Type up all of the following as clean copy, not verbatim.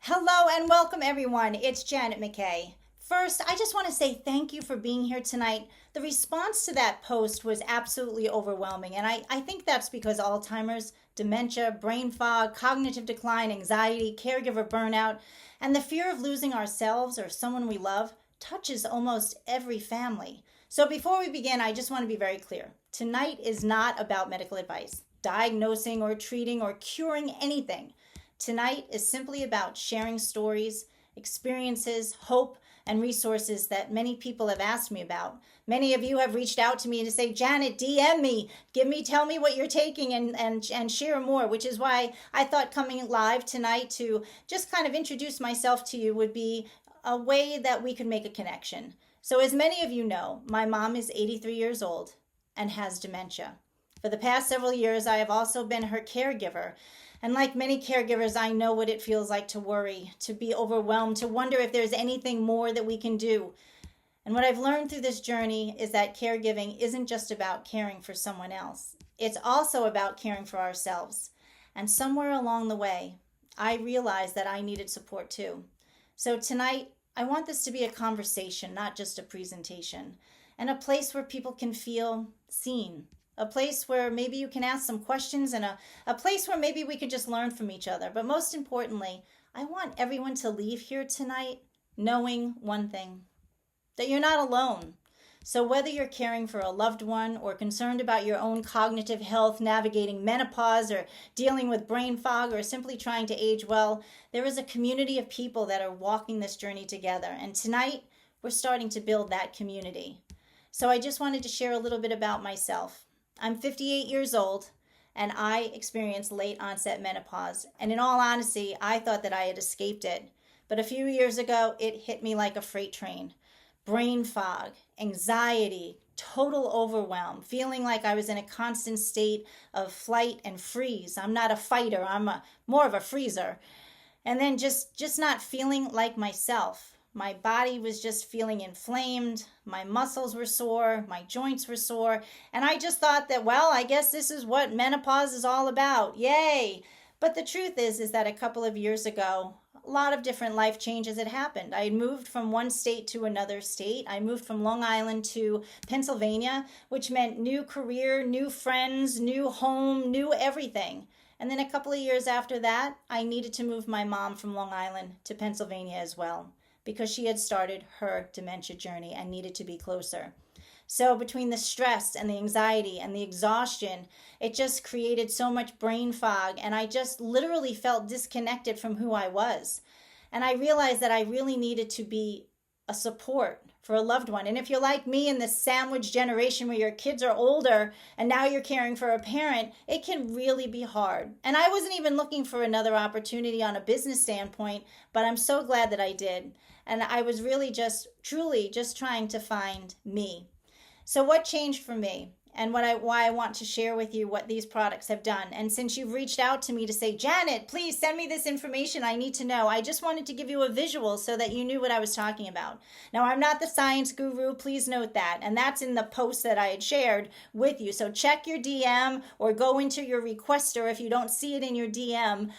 Hello and welcome, everyone. It's Janet McKay. First, I just want to say thank you for being here tonight. The response to that post was absolutely overwhelming, and I think that's because Alzheimer's, dementia, brain fog, cognitive decline, anxiety, caregiver burnout, and the fear of losing ourselves or someone we love touches almost every family. So before we begin, I just want to be very clear. Tonight is not about medical advice, diagnosing or treating or curing anything. Tonight is simply about sharing stories, experiences, hope, and resources that many people have asked me about. Many of you have reached out to me to say, Janet, DM me, tell me what you're taking and share more, which is why I thought coming live tonight to just kind of introduce myself to you would be a way that we could make a connection. So as many of you know, my mom is 83 years old and has dementia. For the past several years, I have also been her caregiver. And like many caregivers, I know what it feels like to worry, to be overwhelmed, to wonder if there's anything more that we can do. And what I've learned through this journey is that caregiving isn't just about caring for someone else. It's also about caring for ourselves. And somewhere along the way, I realized that I needed support too. So tonight, I want this to be a conversation, not just a presentation, and a place where people can feel seen. A place where maybe you can ask some questions and a place where maybe we could just learn from each other. But most importantly, I want everyone to leave here tonight knowing one thing, that you're not alone. So whether you're caring for a loved one or concerned about your own cognitive health, navigating menopause or dealing with brain fog or simply trying to age well, there is a community of people that are walking this journey together. And tonight, we're starting to build that community. So I just wanted to share a little bit about myself. I'm 58 years old and I experienced late onset menopause. And in all honesty, I thought that I had escaped it. But a few years ago, it hit me like a freight train. Brain fog, anxiety, total overwhelm, feeling like I was in a constant state of flight and freeze. I'm not a fighter, more of a freezer. And then just not feeling like myself. My body was just feeling inflamed. My muscles were sore. My joints were sore. And I just thought that, well, I guess this is what menopause is all about. Yay. But the truth is that a couple of years ago, a lot of different life changes had happened. I had moved from one state to another state. I moved from Long Island to Pennsylvania, which meant new career, new friends, new home, new everything. And then a couple of years after that, I needed to move my mom from Long Island to Pennsylvania as well, because she had started her dementia journey and needed to be closer. So between the stress and the anxiety and the exhaustion, it just created so much brain fog, and I just literally felt disconnected from who I was. And I realized that I really needed to be a support for a loved one. And if you're like me in this sandwich generation where your kids are older and now you're caring for a parent, it can really be hard. And I wasn't even looking for another opportunity on a business standpoint, but I'm so glad that I did. And I was really truly trying to find me. So what changed for me? And why I want to share with you what these products have done. And since you've reached out to me to say, Janet, please send me this information, I need to know. I just wanted to give you a visual so that you knew what I was talking about. Now, I'm not the science guru, please note that. And that's in the post that I had shared with you. So check your DM or go into your requester if you don't see it in your DM,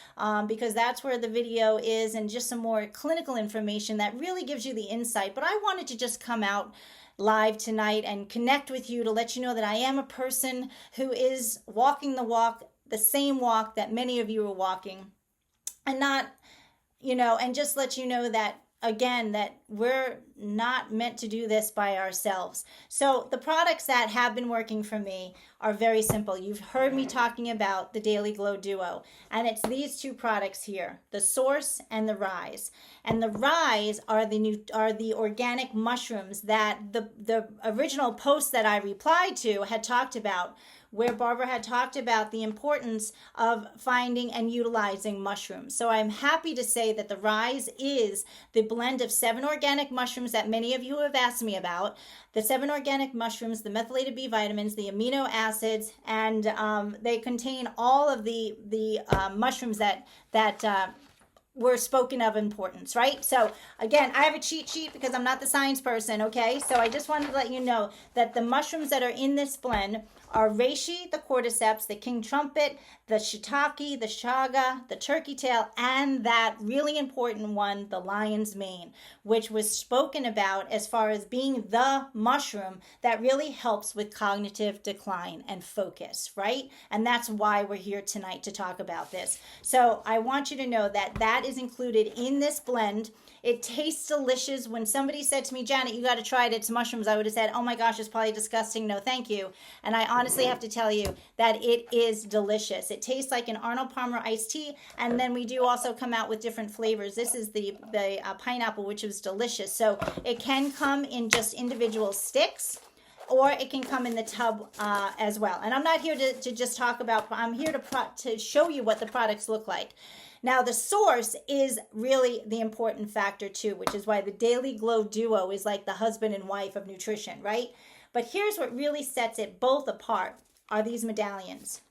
because that's where the video is, and just some more clinical information that really gives you the insight. But I wanted to just come out live tonight and connect with you to let you know that I am a person who is walking the walk, the same walk that many of you are walking, and not, and just let you know that, again, that we're not meant to do this by ourselves. So the products that have been working for me are very simple. You've heard me talking about the Daily Glow Duo, and it's these two products here, the Source and the Rise. And the Rise are the organic mushrooms that the original post that I replied to had talked about, where Barbara had talked about the importance of finding and utilizing mushrooms. So I'm happy to say that the Rise is the blend of 7 organic mushrooms that many of you have asked me about. The 7 organic mushrooms, the methylated B vitamins, the amino acids, and they contain all of the mushrooms that were spoken of importance, right? So again, I have a cheat sheet because I'm not the science person, okay? So I just wanted to let you know that the mushrooms that are in this blend are reishi, the cordyceps, the king trumpet, the shiitake, the chaga, the turkey tail, and that really important one, the lion's mane, which was spoken about as far as being the mushroom that really helps with cognitive decline and focus, right? And that's why we're here tonight to talk about this. So I want you to know that that is included in this blend. It tastes delicious. When somebody said to me, Janet, you got to try it, it's mushrooms, I would have said, oh my gosh, it's probably disgusting. No, thank you. And I honestly have to tell you that it is delicious. It tastes like an Arnold Palmer iced tea. And then we do also come out with different flavors. This is the pineapple, which is delicious. So it can come in just individual sticks, or it can come in the tub as well. And I'm not here to just talk about, I'm here to show you what the products look like. Now, the source is really the important factor too, which is why the Daily Glow Duo is like the husband and wife of nutrition, right? But here's what really sets it both apart are these medallions.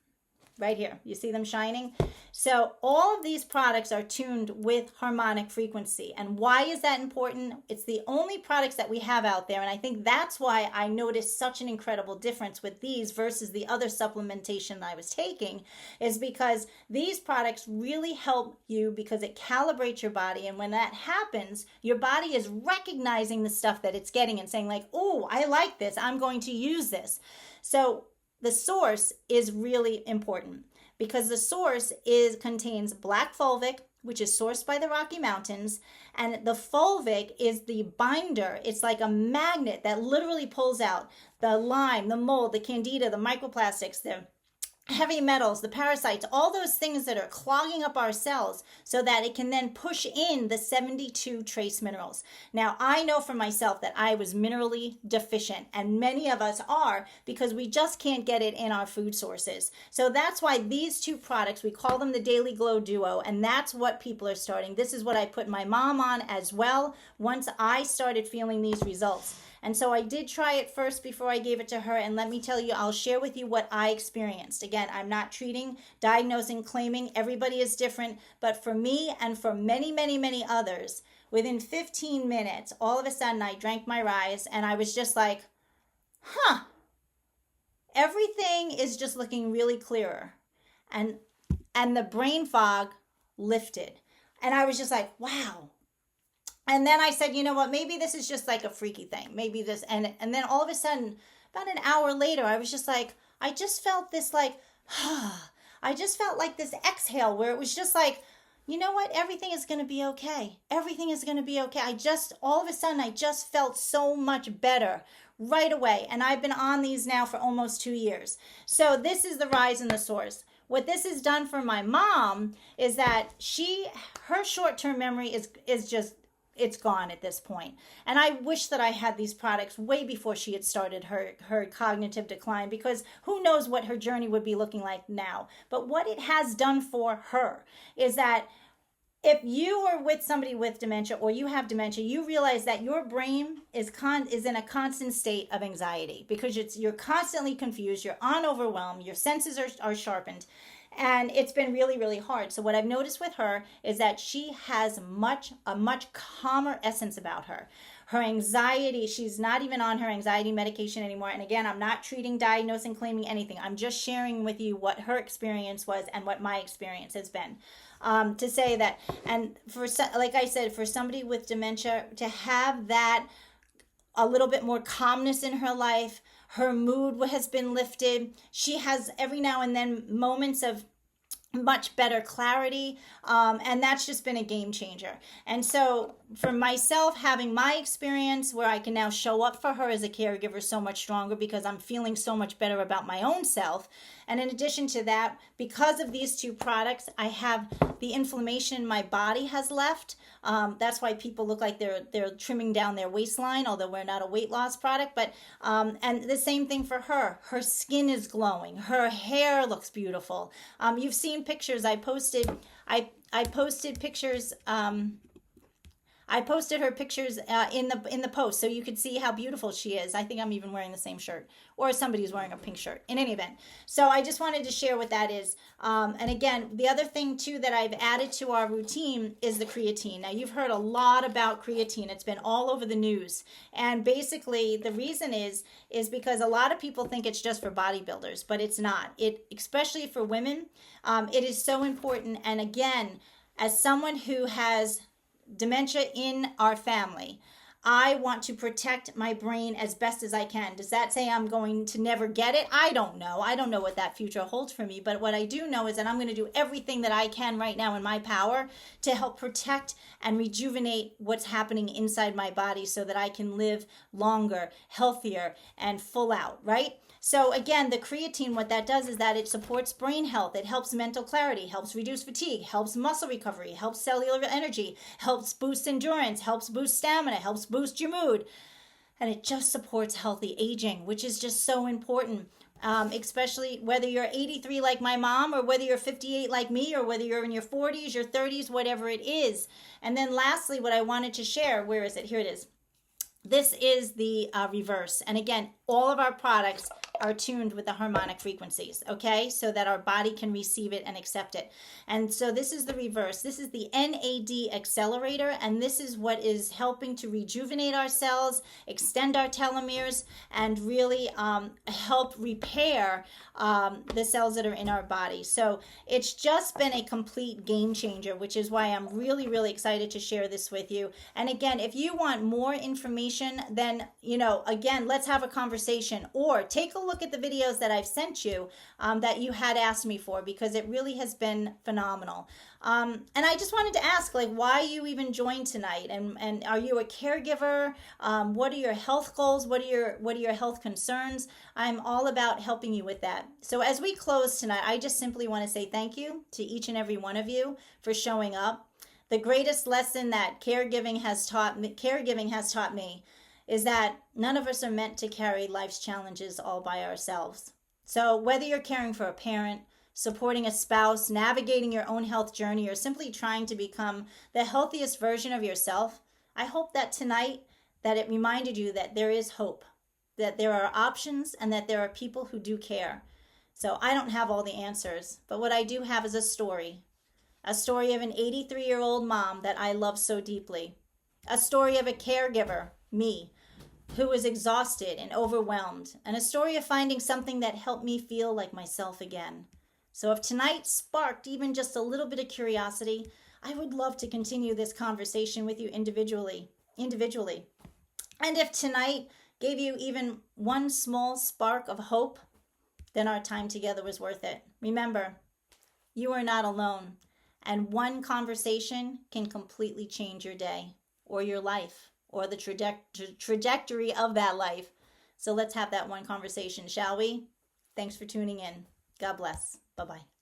Right here, you see them shining? So all of these products are tuned with harmonic frequency. And why is that important? It's the only products that we have out there. And I think that's why I noticed such an incredible difference with these versus the other supplementation I was taking, is because these products really help you because it calibrates your body. And when that happens, your body is recognizing the stuff that it's getting and saying like, oh, I like this, I'm going to use this. So the source is really important because the source contains black fulvic, which is sourced by the Rocky Mountains, and the fulvic is the binder. It's like a magnet that literally pulls out the lime, the mold, the candida, the microplastics, the heavy metals, the parasites, all those things that are clogging up our cells so that it can then push in the 72 trace minerals. Now, I know for myself that I was minerally deficient, and many of us are because we just can't get it in our food sources. So that's why these two products, we call them the Daily Glow Duo, and that's what people are starting. This is what I put my mom on as well once I started feeling these results. And so I did try it first before I gave it to her. And let me tell you, I'll share with you what I experienced. Again, I'm not treating, diagnosing, claiming. Everybody is different. But for me and for many, many, many others, within 15 minutes, all of a sudden I drank my Rise and I was just like, huh, everything is just looking really clearer. And the brain fog lifted. And I was just like, wow. And then I said, you know what, maybe this is just like a freaky thing. Maybe this, and then all of a sudden, about an hour later, I was just like, I just felt this like, I just felt like this exhale where it was just like, you know what, everything is going to be okay. Everything is going to be okay. All of a sudden, I just felt so much better right away. And I've been on these now for almost 2 years. So this is the Rise and the Source. What this has done for my mom is that her short-term memory is just, it's gone at this point. And I wish that I had these products way before she had started her cognitive decline, because who knows what her journey would be looking like now. But what it has done for her is that if you are with somebody with dementia or you have dementia, you realize that your brain is in a constant state of anxiety because you're constantly confused, you're on overwhelm, your senses are sharpened. And it's been really, really hard. So what I've noticed with her is that she has a much calmer essence about her. Her anxiety, she's not even on her anxiety medication anymore. And again, I'm not treating, diagnosing, claiming anything. I'm just sharing with you what her experience was and what my experience has been. To say that, and like I said, for somebody with dementia, to have that a little bit more calmness in her life, her mood has been lifted. She has every now and then moments of much better clarity, and that's just been a game changer. And so for myself, having my experience where I can now show up for her as a caregiver so much stronger because I'm feeling so much better about my own self. And in addition to that, because of these two products, I have the inflammation in my body has left. That's why people look like they're trimming down their waistline, although we're not a weight loss product. But and the same thing for her. Her skin is glowing. Her hair looks beautiful. You've seen pictures I posted. I posted pictures. I posted her pictures in the post so you could see how beautiful she is. I think I'm even wearing the same shirt, or somebody's wearing a pink shirt. In any event, so I just wanted to share what that is. And again, the other thing too that I've added to our routine is the creatine. Now you've heard a lot about creatine. It's been all over the news, and basically the reason is because a lot of people think it's just for bodybuilders, but it's not. It, especially for women, it is so important. And again, as someone who has dementia in our family, I want to protect my brain as best as I can. Does that say I'm going to never get it? I don't know. I don't know what that future holds for me. But what I do know is that I'm going to do everything that I can right now in my power to help protect and rejuvenate what's happening inside my body so that I can live longer, healthier, and full out, right? So again, the creatine, what that does is that it supports brain health. It helps mental clarity, helps reduce fatigue, helps muscle recovery, helps cellular energy, helps boost endurance, helps boost stamina, helps boost your mood. And it just supports healthy aging, which is just so important. Especially whether you're 83 like my mom, or whether you're 58 like me, or whether you're in your 40s, your 30s, whatever it is. And then lastly, what I wanted to share, where is it? Here it is. This is the reverse. And again, all of our products are tuned with the harmonic frequencies, okay? So that our body can receive it and accept it. And so this is the reverse. This is the NAD accelerator, and this is what is helping to rejuvenate our cells, extend our telomeres, and really help repair the cells that are in our body. So it's just been a complete game changer, which is why I'm really, really excited to share this with you. And again, if you want more information, then, again, let's have a conversation, or take a look at the videos that I've sent you that you had asked me for, because it really has been phenomenal. And I just wanted to ask, why you even joined tonight, and are you a caregiver? What are your health goals? What are your health concerns? I'm all about helping you with that. So as we close tonight, I just simply want to say thank you to each and every one of you for showing up. The greatest lesson that caregiving has taught me is that none of us are meant to carry life's challenges all by ourselves. So whether you're caring for a parent, supporting a spouse, navigating your own health journey, or simply trying to become the healthiest version of yourself, I hope that tonight that it reminded you that there is hope, that there are options, and that there are people who do care. So I don't have all the answers, but what I do have is a story of an 83-year-old mom that I love so deeply, a story of a caregiver, me, who was exhausted and overwhelmed, and a story of finding something that helped me feel like myself again. So if tonight sparked even just a little bit of curiosity, I would love to continue this conversation with you individually. And if tonight gave you even one small spark of hope, then our time together was worth it. Remember, you are not alone, and one conversation can completely change your day, or your life, or the trajectory of that life. So let's have that one conversation, shall we? Thanks for tuning in. God bless. Bye-bye.